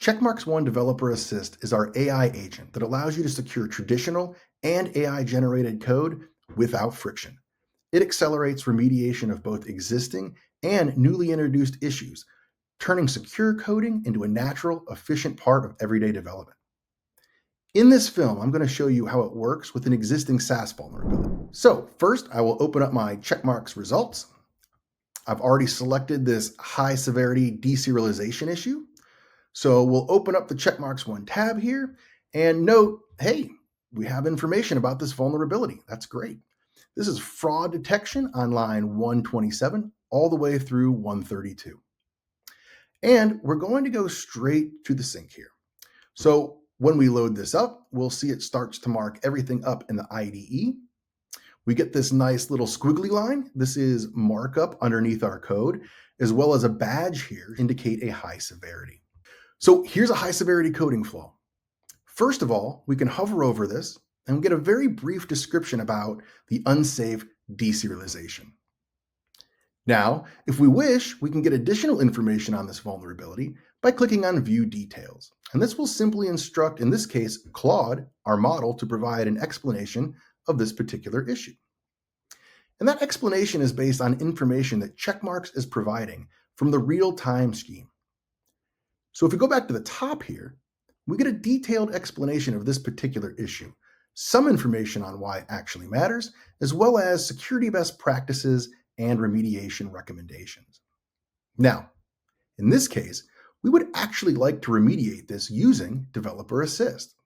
Checkmarx One Developer Assist is our AI agent that allows you to secure traditional and AI-generated code without friction. It accelerates remediation of both existing and newly introduced issues, turning secure coding into a natural, efficient part of everyday development. In this film, I'm going to show you how it works with an existing SAST vulnerability. So first, I will open up my Checkmarx results. I've already selected this high severity deserialization issue. So we'll open up the Checkmarx One tab here and note, hey, we have information about this vulnerability. That's great. This is fraud detection on line 127 all the way through 132. And we're going to go straight to the sink here. So when we load this up, we'll see it starts to mark everything up in the IDE. We get this nice little squiggly line. This is markup underneath our code, as well as a badge here to indicate a high severity. So here's a high severity coding flaw. First of all, we can hover over this and get a very brief description about the unsafe deserialization. Now, if we wish, we can get additional information on this vulnerability by clicking on View Details. And this will simply instruct, in this case, Claude, our model, to provide an explanation of this particular issue. And that explanation is based on information that Checkmarx is providing from the real-time scheme. So if we go back to the top here, we get a detailed explanation of this particular issue, some information on why it actually matters, as well as security best practices and remediation recommendations. Now, in this case, we would actually like to remediate this using Developer Assist.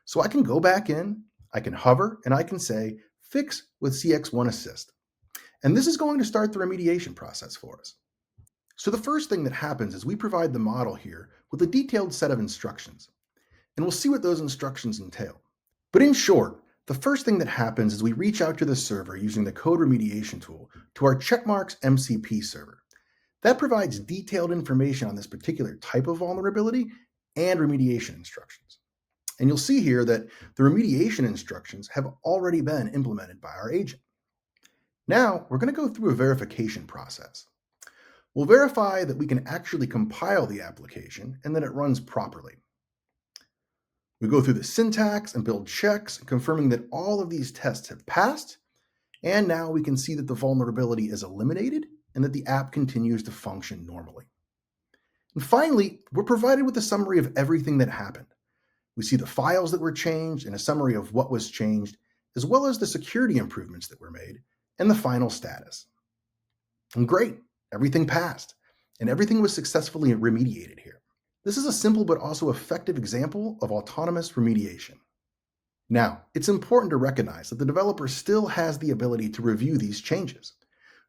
So I can go back in, I can hover, and I can say, Fix with CX One Assist. And this is going to start the remediation process for us. So the first thing that happens is we provide the model here with a detailed set of instructions, and we'll see what those instructions entail. But in short, the first thing that happens is we reach out to the server using the code remediation tool to our Checkmarx MCP server. That provides detailed information on this particular type of vulnerability and remediation instructions. And you'll see here that the remediation instructions have already been implemented by our agent. Now, we're going to go through a verification process. We'll verify that we can actually compile the application and that it runs properly. We go through the syntax and build checks, confirming that all of these tests have passed. And now we can see that the vulnerability is eliminated and that the app continues to function normally. And finally, we're provided with a summary of everything that happened. We see the files that were changed and a summary of what was changed, as well as the security improvements that were made and the final status. And great. Everything passed, and everything was successfully remediated here. This is a simple but also effective example of autonomous remediation. Now, it's important to recognize that the developer still has the ability to review these changes.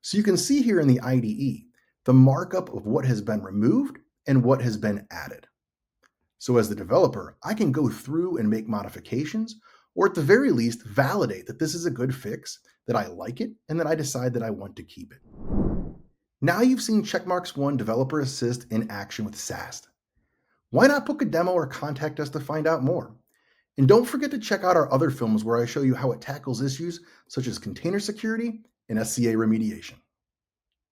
So you can see here in the IDE, the markup of what has been removed and what has been added. So as the developer, I can go through and make modifications, or at the very least, validate that this is a good fix, that I like it, and that I decide that I want to keep it. Now you've seen Checkmarx One Developer Assist in action with SAST. Why not book a demo or contact us to find out more? And don't forget to check out our other films where I show you how it tackles issues such as container security and SCA remediation.